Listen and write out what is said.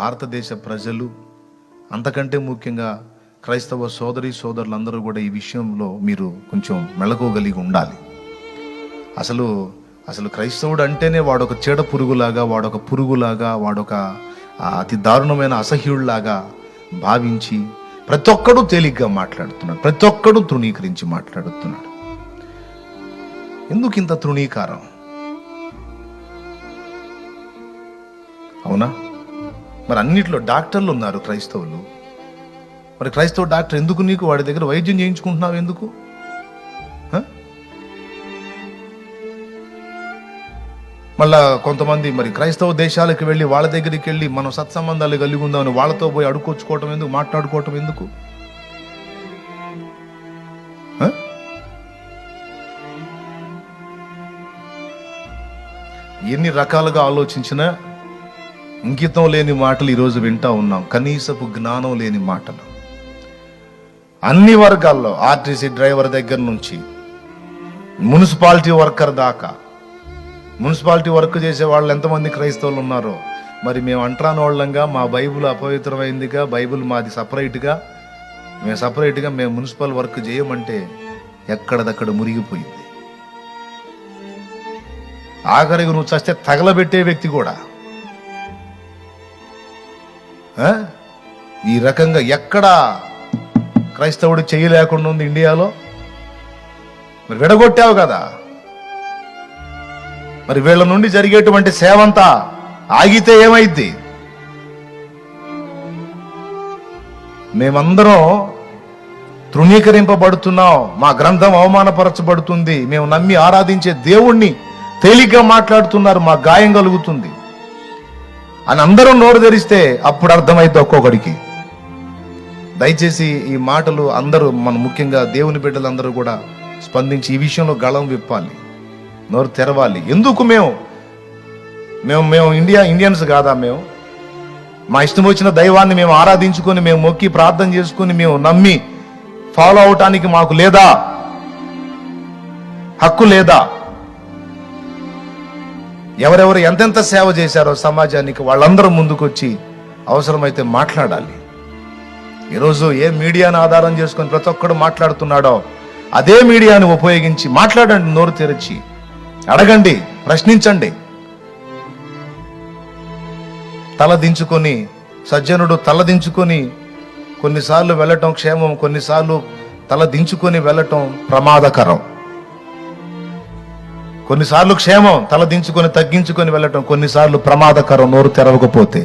భారతదేశ ప్రజలు, అంతకంటే ముఖ్యంగా క్రైస్తవ సోదరులందరూ కూడా ఈ విషయంలో మీరు కొంచెం మెళకువగలిగి ఉండాలి. అసలు క్రైస్తవుడు అంటేనే వాడొక చీడ పురుగులాగా, వాడొక పురుగులాగా, వాడొక అతి దారుణమైన అసహ్యుడిలాగా భావించి ప్రతి ఒక్కడూ తేలిగ్గా మాట్లాడుతున్నాడు, ప్రతి ఒక్కడూ తృణీకరించి మాట్లాడుతున్నాడు. ఎందుకు ఇంత తృణీకారం? అవునా? మరి అన్నిట్లో డాక్టర్లు ఉన్నారు క్రైస్తవులు. మరి క్రైస్తవ డాక్టర్ ఎందుకు నీకు వాడి దగ్గర వైద్యం చేయించుకుంటున్నావు? ఎందుకు? మళ్ళా కొంతమంది మరి క్రైస్తవ దేశాలకు వెళ్ళి వాళ్ళ దగ్గరికి వెళ్ళి మనం సత్సంబంధాలు కలిగి ఉందామని వాళ్ళతో పోయి అడుక్కొచ్చుకోవటం ఎందుకు? మాట్లాడుకోవటం ఎందుకు? ఎన్ని రకాలుగా ఆలోచించినా ఇంకితం లేని మాటలు ఈరోజు వింటా ఉన్నాం. కనీసపు జ్ఞానం లేని మాటలు అన్ని వర్గాల్లో, ఆర్టీసీ డ్రైవర్ దగ్గర నుంచి మున్సిపాలిటీ వర్కర్ దాకా. మున్సిపాలిటీ వర్క్ చేసే వాళ్ళు ఎంతమంది క్రైస్తవులు ఉన్నారో మరి మేము అంటరాని వాళ్ళంగా, మా బైబుల్ అపవిత్రమైందిగా, బైబుల్ మాది సపరేట్గా మేము మున్సిపల్ వర్క్ చేయమంటే ఎక్కడదక్కడ మురిగిపోయింది. ఆఖరికి నువ్వు చస్తే తగలబెట్టే వ్యక్తి కూడా ఈ రకంగా ఎక్కడా క్రైస్తవుడు చేయలేకుండా ఉంది ఇండియాలో. మరి విడగొట్టావు కదా, మరి వీళ్ళ నుండి జరిగేటువంటి సేవంతా ఆగితే ఏమైద్ది? మేమందరం తృణీకరింపబడుతున్నాం, మా గ్రంథం అవమానపరచబడుతుంది, మేము నమ్మి ఆరాధించే దేవుణ్ణి తేలిగ్గా మాట్లాడుతున్నారు, మా గాయం కలుగుతుంది అని అందరూ నోరు తెరిస్తే అప్పుడు అర్థమైతే ఒక్కొక్కడికి. దయచేసి ఈ మాటలు అందరూ, మన ముఖ్యంగా దేవుని బిడ్డలందరూ కూడా స్పందించి ఈ విషయంలో గళం విప్పాలి, నోరు తెరవాలి. ఎందుకు మేము ఇండియన్స్ కాదా? మేము మా ఇష్టం వచ్చిన దైవాన్ని మేము ఆరాధించుకొని, మేము మొక్కి ప్రార్థన చేసుకుని, మేము నమ్మి ఫాలో అవటానికి మాకు లేదా హక్కు? లేదా? ఎవరెవరు ఎంతెంత సేవ చేశారో సమాజానికి వాళ్ళందరూ ముందుకొచ్చి అవసరమైతే మాట్లాడాలి. ఈరోజు ఏ మీడియాను ఆధారం చేసుకొని ప్రతి ఒక్కడు మాట్లాడుతున్నాడో అదే మీడియాను ఉపయోగించి మాట్లాడండి, నోరు తెరిచి అడగండి, ప్రశ్నించండి. తలదించుకొని సజ్జనుడు తలదించుకొని కొన్నిసార్లు వెళ్ళటం క్షేమం, కొన్నిసార్లు తలదించుకొని వెళ్ళటం ప్రమాదకరం. కొన్నిసార్లు క్షేమం, తలదించుకొని తగ్గించుకొని వెళ్ళటం కొన్నిసార్లు ప్రమాదకరం, నోరు తెరవకపోతే.